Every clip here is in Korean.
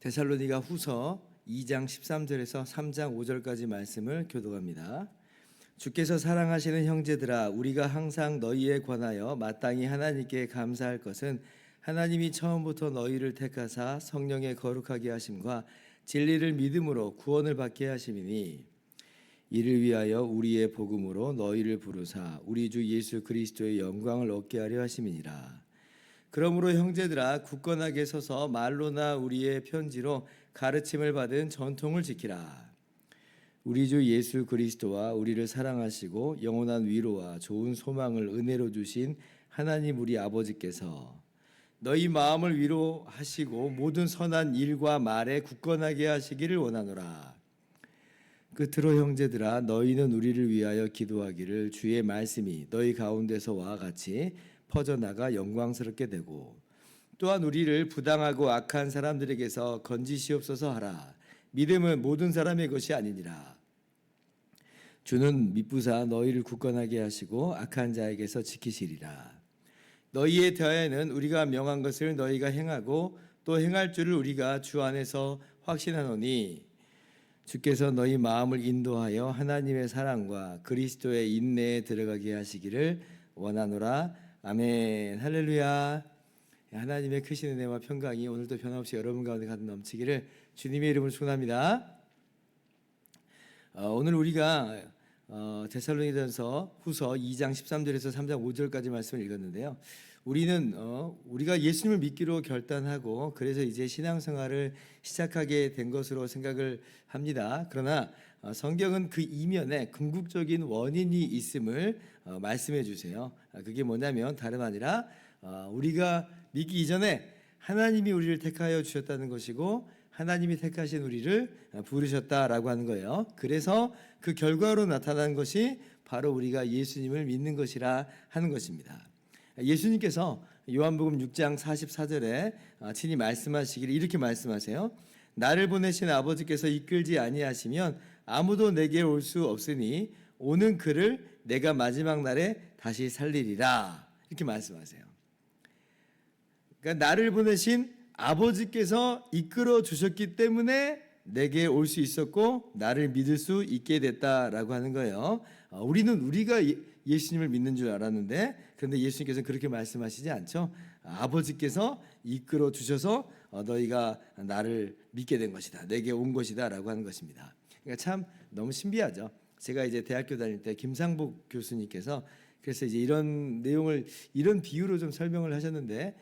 데살로니가 후서 2장 13절에서 3장 5절까지 말씀을 교독합니다. 주께서 사랑하시는 형제들아, 우리가 항상 너희에 관하여 마땅히 하나님께 감사할 것은 하나님이 처음부터 너희를 택하사 성령의 거룩하게 하심과 진리를 믿음으로 구원을 받게 하심이니, 이를 위하여 우리의 복음으로 너희를 부르사 우리 주 예수 그리스도의 영광을 얻게 하려 하심이니라. 그러므로 형제들아, 굳건하게 서서 말로나 우리의 편지로 가르침을 받은 전통을 지키라. 우리 주 예수 그리스도와 우리를 사랑하시고 영원한 위로와 좋은 소망을 은혜로 주신 하나님 우리 아버지께서 너희 마음을 위로하시고 모든 선한 일과 말에 굳건하게 하시기를 원하노라. 끝으로 형제들아, 너희는 우리를 위하여 기도하기를 주의 말씀이 너희 가운데서와 같이 퍼져나가 영광스럽게 되고, 또한 우리를 부당하고 악한 사람들에게서 건지시옵소서 하라. 믿음은 모든 사람의 것이 아니니라. 주는 미쁘사 너희를 굳건하게 하시고 악한 자에게서 지키시리라. 너희에 대하여는 우리가 명한 것을 너희가 행하고 또 행할 줄을 우리가 주 안에서 확신하노니, 주께서 너희 마음을 인도하여 하나님의 사랑과 그리스도의 인내에 들어가게 하시기를 원하노라. 아멘. 할렐루야. 하나님의 크신 은혜와 평강이 오늘도 변함없이 여러분 가운데 가득 넘치기를 주님의 이름으로 축원합니다. 오늘 우리가 데살로니가전서 후서 2장 13절에서 3장 5절까지 말씀을 읽었는데요. 우리가 예수님을 믿기로 결단하고 그래서 이제 신앙생활을 시작하게 된 것으로 생각을 합니다. 그러나 성경은 그 이면에 궁극적인 원인이 있음을 말씀해 주세요. 그게 뭐냐면 다름 아니라 우리가 믿기 이전에 하나님이 우리를 택하여 주셨다는 것이고, 하나님이 택하신 우리를 부르셨다라고 하는 거예요. 그래서 그 결과로 나타난 것이 바로 우리가 예수님을 믿는 것이라 하는 것입니다. 예수님께서 요한복음 6장 44절에 친히 말씀하시기를 이렇게 말씀하세요. 나를 보내신 아버지께서 이끌지 아니하시면 아무도 내게 올 수 없으니 오는 그를 내가 마지막 날에 다시 살리리라. 이렇게 말씀하세요. 그러니까 나를 보내신 아버지께서 이끌어 주셨기 때문에 내게 올 수 있었고 나를 믿을 수 있게 됐다라고 하는 거예요. 우리가 예수님을 믿는 줄 알았는데, 그런데 예수님께서는 그렇게 말씀하시지 않죠. 아버지께서 이끌어 주셔서 너희가 나를 믿게 된 것이다, 내게 온 것이다라고 하는 것입니다. 그러니까 참 너무 신비하죠. 제가 이제 대학교 다닐 때 김상복 교수님께서 그래서 이제 이런 내용을 이런 비유로 좀 설명을 하셨는데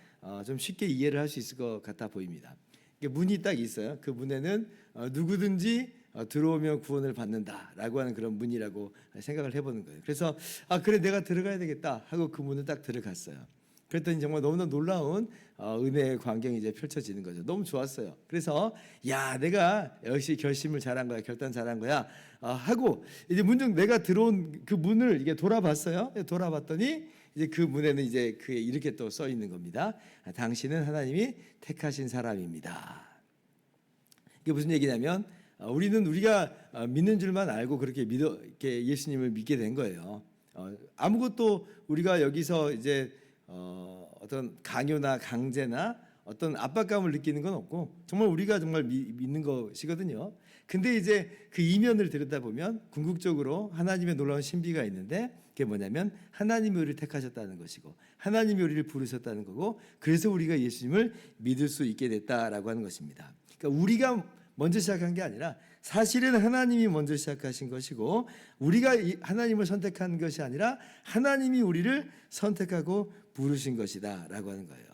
좀 쉽게 이해를 할 수 있을 것 같아 보입니다. 문이 딱 있어요. 그 문에는 누구든지 들어오면 구원을 받는다라고 하는 그런 문이라고 생각을 해보는 거예요. 그래서 그래 내가 들어가야 되겠다 하고 그 문을 딱 들어갔어요. 그랬더니 정말 너무나 놀라운 은혜의 광경이 이제 펼쳐지는 거죠. 너무 좋았어요. 그래서 내가 역시 결심을 잘한 거야, 결단 잘한 거야 하고 이제 문중 내가 들어온 그 문을 이게 돌아봤어요. 돌아봤더니 이제 그 문에는 이제 그게 이렇게 또 써 있는 겁니다. 당신은 하나님이 택하신 사람입니다. 이게 무슨 얘기냐면 우리가 믿는 줄만 알고 이렇게 예수님을 믿게 된 거예요. 아무것도 우리가 여기서 이제 어떤 강요나 강제나 어떤 압박감을 느끼는 건 없고 정말 우리가 정말 믿는 것이거든요. 근데 이제 그 이면을 들여다보면 궁극적으로 하나님의 놀라운 신비가 있는데, 그게 뭐냐면 하나님이 우리를 택하셨다는 것이고 하나님이 우리를 부르셨다는 거고, 그래서 우리가 예수님을 믿을 수 있게 됐다라고 하는 것입니다. 그러니까 우리가 먼저 시작한 게 아니라 사실은 하나님이 먼저 시작하신 것이고, 우리가 하나님을 선택한 것이 아니라 하나님이 우리를 선택하고 부르신 것이다 라고 하는 거예요.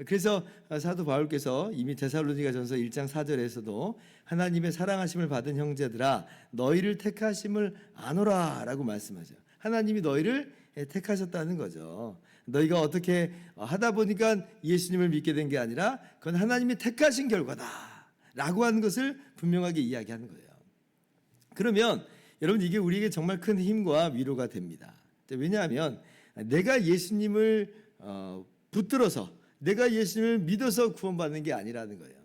그래서 사도 바울께서 이미 데살로니가전서 1장 4절에서도 하나님의 사랑하심을 받은 형제들아, 너희를 택하심을 아노라 라고 말씀하죠. 하나님이 너희를 택하셨다는 거죠. 너희가 어떻게 하다 보니까 예수님을 믿게 된 게 아니라 그건 하나님이 택하신 결과다 라고 하는 것을 분명하게 이야기하는 거예요. 그러면 여러분, 이게 우리에게 정말 큰 힘과 위로가 됩니다. 왜냐하면 내가 예수님을 붙들어서 내가 예수님을 믿어서 구원받는 게 아니라는 거예요.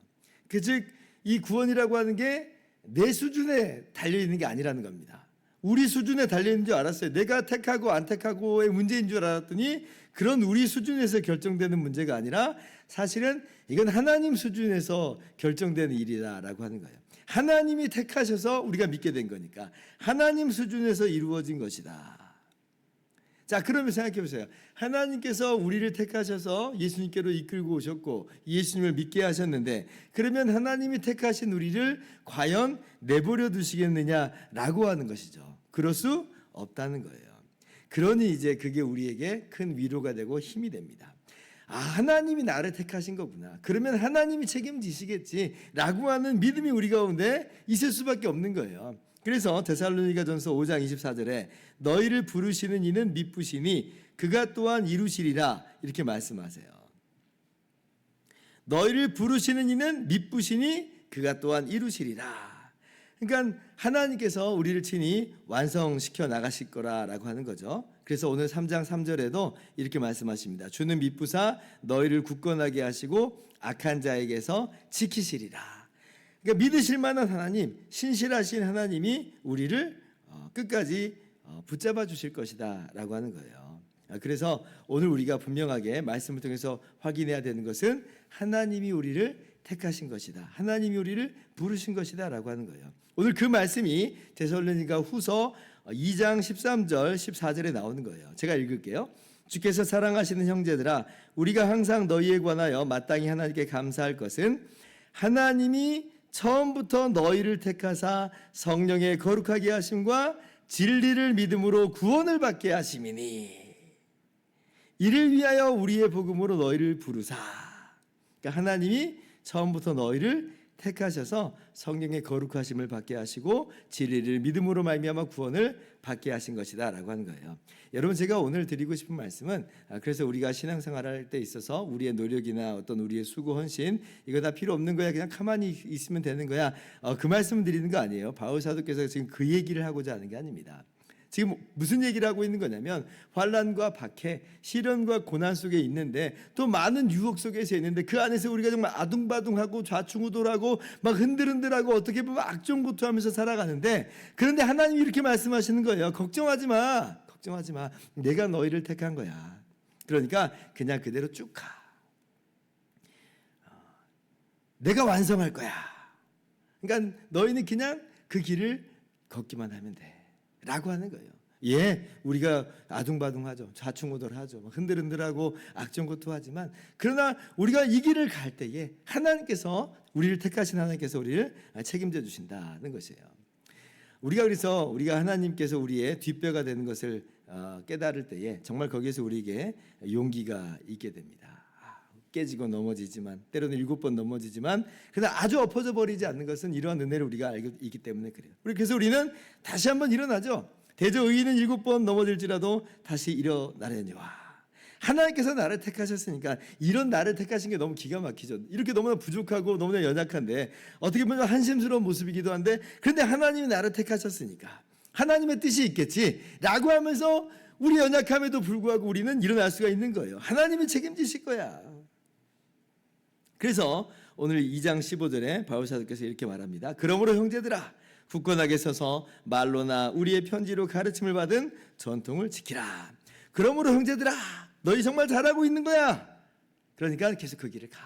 즉 이 구원이라고 하는 게 내 수준에 달려있는 게 아니라는 겁니다. 우리 수준에 달려있는 줄 알았어요. 내가 택하고 안 택하고의 문제인 줄 알았더니 그런 우리 수준에서 결정되는 문제가 아니라 사실은 이건 하나님 수준에서 결정되는 일이다라고 하는 거예요. 하나님이 택하셔서 우리가 믿게 된 거니까 하나님 수준에서 이루어진 것이다. 자, 그러면 생각해 보세요. 하나님께서 우리를 택하셔서 예수님께로 이끌고 오셨고 예수님을 믿게 하셨는데 그러면 하나님이 택하신 우리를 과연 내버려 두시겠느냐라고 하는 것이죠. 그럴 수 없다는 거예요. 그러니 이제 그게 우리에게 큰 위로가 되고 힘이 됩니다. 아, 하나님이 나를 택하신 거구나. 그러면 하나님이 책임지시겠지라고 하는 믿음이 우리 가운데 있을 수밖에 없는 거예요. 그래서 데살로니가전서 5장 24절에 너희를 부르시는 이는 미쁘시니 그가 또한 이루시리라 이렇게 말씀하세요. 너희를 부르시는 이는 미쁘시니 그가 또한 이루시리라. 그러니까 하나님께서 우리를 친히 완성시켜 나가실 거라고 하는 거죠. 그래서 오늘 3장 3절에도 이렇게 말씀하십니다. 주는 미쁘사 너희를 굳건하게 하시고 악한 자에게서 지키시리라. 그러니까 믿으실 만한 하나님, 신실하신 하나님이 우리를 끝까지 붙잡아 주실 것이다 라고 하는 거예요. 그래서 오늘 우리가 분명하게 말씀을 통해서 확인해야 되는 것은 하나님이 우리를 택하신 것이다. 하나님이 우리를 부르신 것이다 라고 하는 거예요. 오늘 그 말씀이 데살로니가 후서 2장 13절 14절에 나오는 거예요. 제가 읽을게요. 주께서 사랑하시는 형제들아 우리가 항상 너희에 관하여 마땅히 하나님께 감사할 것은 하나님이 처음부터 너희를 택하사 성령의 거룩하게 하심과 진리를 믿음으로 구원을 받게 하심이니 이를 위하여 우리의 복음으로 너희를 부르사. 그러니까 하나님이 처음부터 너희를 택하셔서 성령의 거룩하심을 받게 하시고 진리를 믿음으로 말미암아 구원을 받게 하신 것이다라고 하는 거예요. 여러분 제가 오늘 드리고 싶은 말씀은 그래서 우리가 신앙생활할 때 있어서 우리의 노력이나 어떤 우리의 수고 헌신 이거 다 필요 없는 거야 그냥 가만히 있으면 되는 거야 그 말씀을 드리는 거 아니에요. 바울 사도께서 지금 그 얘기를 하고자 하는 게 아닙니다. 지금 무슨 얘기를 하고 있는 거냐면 환난과 박해, 시련과 고난 속에 있는데 또 많은 유혹 속에서 있는데 그 안에서 우리가 정말 아둥바둥하고 좌충우돌하고 막 흔들흔들하고 어떻게 보면 악종고투하면서 살아가는데 그런데 하나님이 이렇게 말씀하시는 거예요. 걱정하지 마. 걱정하지 마. 내가 너희를 택한 거야. 그러니까 그냥 그대로 쭉 가. 내가 완성할 거야. 그러니까 너희는 그냥 그 길을 걷기만 하면 돼. 라고 하는 거예요. 예, 우리가 아둥바둥하죠. 좌충우돌하죠. 흔들흔들하고 악정고투하지만 그러나 우리가 이 길을 갈 때에 하나님께서 우리를 택하신 하나님께서 우리를 책임져 주신다는 것이에요. 그래서 우리가 하나님께서 우리의 뒷배가 되는 것을 깨달을 때에 정말 거기에서 우리에게 용기가 있게 됩니다. 깨지고 넘어지지만 때로는 7번 넘어지지만 그러나 아주 엎어져 버리지 않는 것은 이러한 은혜를 우리가 알고 있기 때문에 그래요. 그래서 우리는 다시 한번 일어나죠. 대저 의인은 7번 넘어질지라도 다시 일어나려니와. 하나님께서 나를 택하셨으니까 이런 나를 택하신 게 너무 기가 막히죠. 이렇게 너무나 부족하고 너무나 연약한데 어떻게 보면 한심스러운 모습이기도 한데 그런데 하나님이 나를 택하셨으니까 하나님의 뜻이 있겠지라고 하면서 우리 연약함에도 불구하고 우리는 일어날 수가 있는 거예요. 하나님이 책임지실 거야. 그래서 오늘 2장 15절에 바울 사도께서 이렇게 말합니다. 그러므로 형제들아 굳건하게 서서 말로나 우리의 편지로 가르침을 받은 전통을 지키라. 그러므로 형제들아 너희 정말 잘하고 있는 거야. 그러니까 계속 그 길을 가.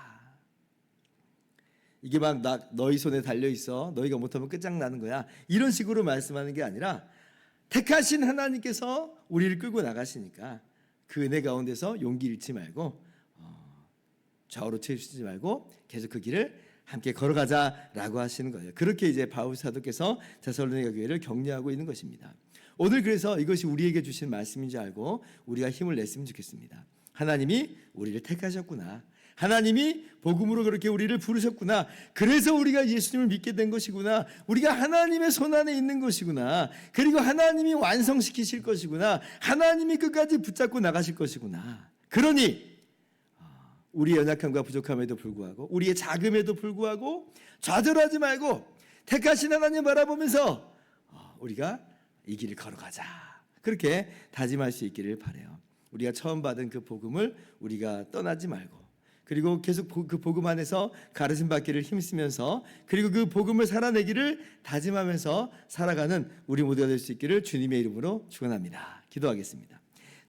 이게 막 너희 손에 달려 있어. 너희가 못하면 끝장나는 거야. 이런 식으로 말씀하는 게 아니라 택하신 하나님께서 우리를 끌고 나가시니까 그 은혜 가운데서 용기 잃지 말고 좌우로 치우치지 말고 계속 그 길을 함께 걸어가자라고 하시는 거예요. 그렇게 이제 바울 사도께서 데살로니가 교회를 격려하고 있는 것입니다. 오늘 그래서 이것이 우리에게 주신 말씀인지 알고 우리가 힘을 냈으면 좋겠습니다. 하나님이 우리를 택하셨구나. 하나님이 복음으로 그렇게 우리를 부르셨구나. 그래서 우리가 예수님을 믿게 된 것이구나. 우리가 하나님의 손안에 있는 것이구나. 그리고 하나님이 완성시키실 것이구나. 하나님이 끝까지 붙잡고 나가실 것이구나. 그러니 우리의 연약함과 부족함에도 불구하고 우리의 자금에도 불구하고 좌절하지 말고 택하신 하나님 바라보면서 우리가 이 길을 걸어가자. 그렇게 다짐할 수 있기를 바라요. 우리가 처음 받은 그 복음을 우리가 떠나지 말고, 그리고 계속 그 복음 안에서 가르침 받기를 힘쓰면서, 그리고 그 복음을 살아내기를 다짐하면서 살아가는 우리 모두가 될 수 있기를 주님의 이름으로 축원합니다. 기도하겠습니다.